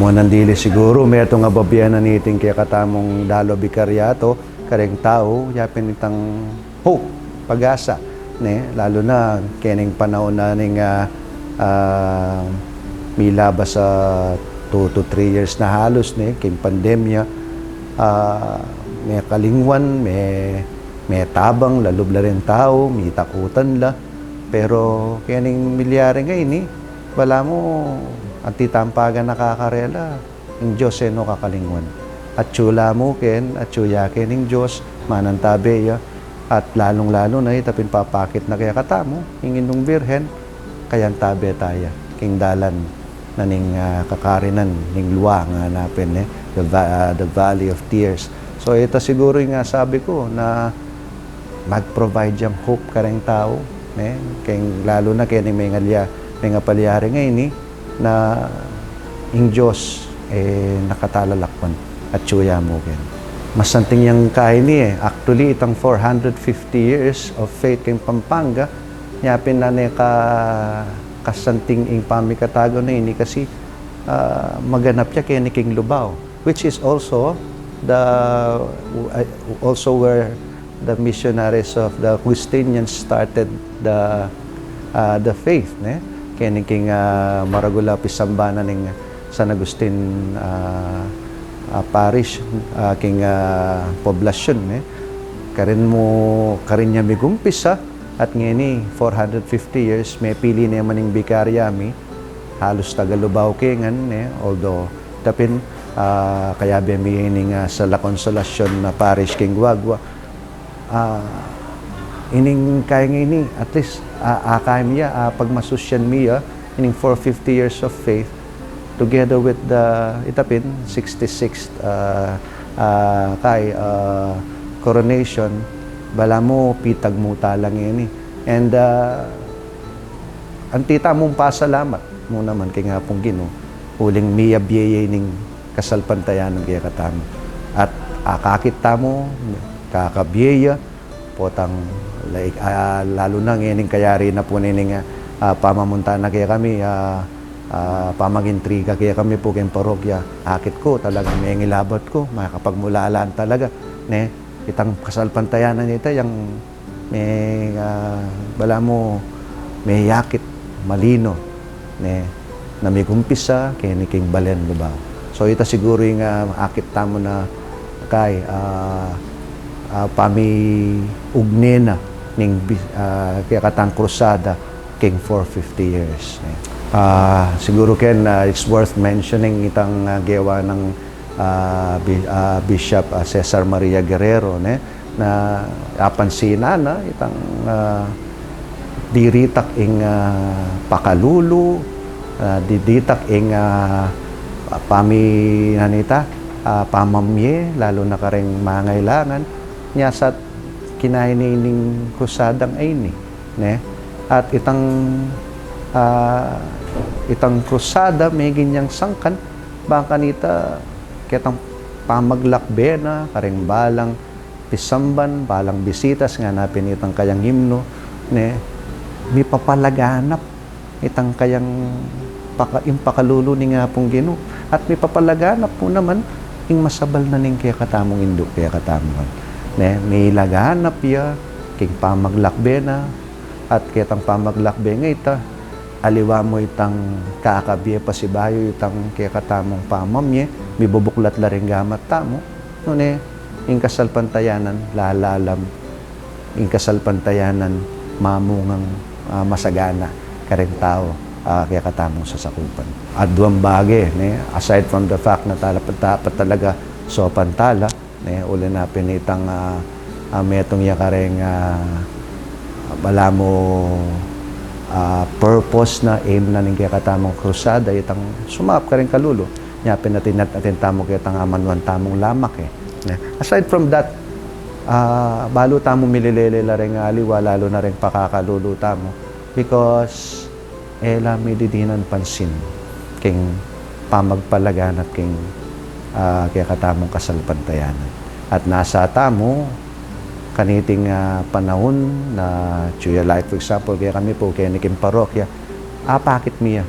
mo nandili siguro, may itong ababiyan na niting kaya katamong dalo bikaryato, kareng tao, yapin itang hope, pag-asa. Ne? Lalo na, kining panahon na ning milabas sa 2 to 3 years na halos, king pandemya, may kalingwan, may tabang, lalob la rin tao, may takutan la. Pero kining milyari ngayon, wala mo, ang titampagan nakakarela, ang Diyos no kakalingwan. At tsula mo ken, at tsuya ken ng Diyos, manantabe ya. At lalong-lalo na itapin papakit na kaya katamo, hingin nung birhen, kayan tabe taya, king dalan na ning kakarinan, ning luwa nga hanapin, the Valley of Tears. So ito siguro yung sabi ko na mag-provide yung hope ka rin tao, lalo na kaya may nga palyari ngayon, na ang Diyos nakatalalakpan at tsuya mo ken. Masanting yung kain actually itang 450 years of faith kay Pampanga, yapin na kasanting ing pamikatago na ini kasi maganap siya kay ni King Lubao, which is also where the missionaries of the Augustinians started the faith, kaya king Maragula Pisambana ning San Agustin parish, king poblasyon, karin niya migumpisa at ngini 450 years may pili niya maning bikaryami halos Tagalubaw kingan, although tapin kaya bimining sa La Consolacion na parish king Guagua, ining kaya ngini at least akay miya pagmasusyan miya ining 450 years of faith together with the itapin 66th coronation, bala mo pitag mo talang ini. And ang tita mong pasalamat mo naman kay nga pong Ginoo uling miya biyaya ning kasalpantayan ng kaya katamo at akakit tamo kakabiyaya potang like, lalo na ngayon kayari na po nining pamamunta na kaya kami pamagintriga kaya kami po kayong parokya, akit ko talagang may ngilabot ko makakapagmulalaan talaga itang kasalpantayanan nito yung may bala mo may yakit malino na may kumpisa kaya ni King Balen Lubao. So ito siguro yung akit tamo na kay ugnena ning kaya katang krusada king 450 years. Siguro ken it's worth mentioning itang gewa ng Bishop Cesar Maria Guerrero na apansina na itang diritak ing pakalulu, diditak ing pamamye lalo na kareng mangailangan nya sa kinahinining krusadang ayni, at itang krusada may ginyang sangkan baka nita ketang pamaglakbe na kareng balang pisamban balang bisitas nga napin itang kayang himno may papalaganap itang kayang pakalulu ni nga pong Ginoo at may papalaganap po naman ing masabal na ning kaya katamong induk kaya katamon. May laganap ya king pamaglakbe na at kitang pamaglakbe nga ita aliwa mo itang kakabye pasibayo itang kaya katamong pamamye may bubuklat la ring gamat tamo ing kasalpantayanan lalalam ing kasalpantayanan mamungang masagana kareng tao kaya katamong sasakupan at duwang bagay aside from the fact na dapat talaga so pantala uli na pinitang metong yakareng bala mo purpose na aim na ning kaya katamong krusada itang sumap ka rin kalulo nya pinatin tamo kaya tang amanuan tamong lamak aside from that balo tamo mililele la rin aliwa lalo na rin pakakalulo tamo because ela may didinan pansin king pamagpalagan at king kaya katamong kasalpantayanan at nasa tamo kaniting panahon na Chuya Life, for example, kaya kami po kaya niking parokya, apakit miya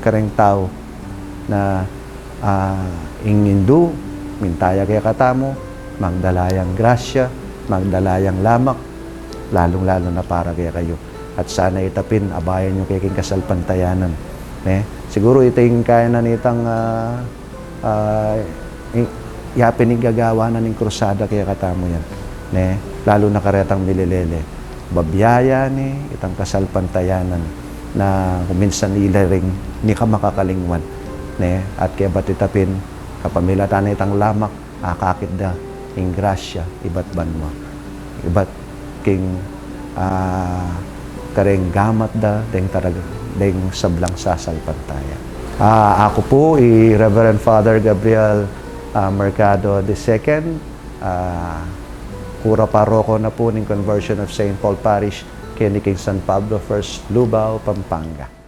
kareng tao na ingindu, mintaya kaya katamo, magdalayang grasya, magdalayang lamak, lalong-lalo na para kaya kayo. At sana itapin, abayan yung kaking kasalpantayanan. Siguro ito yung kaya na nitang yapin yung gagawa na ng krusada kaya katamo yan. Lalo na karetang mililele. Babiyaya ni itang kasalpantayanan na kuminsan nila ring ni ka makakalingwan. At kaya ba't itapin, kapamilatan na itang lamak, akakit da, ing grasya, iba't banwa. Iba't king kareng gamat da, deng sablang sasalpantaya. Ako po, Reverend Father Gabriel Mercado II, Kura Paroko na po ng Conversion of St. Paul Parish, King San Pablo First, Lubao, Pampanga.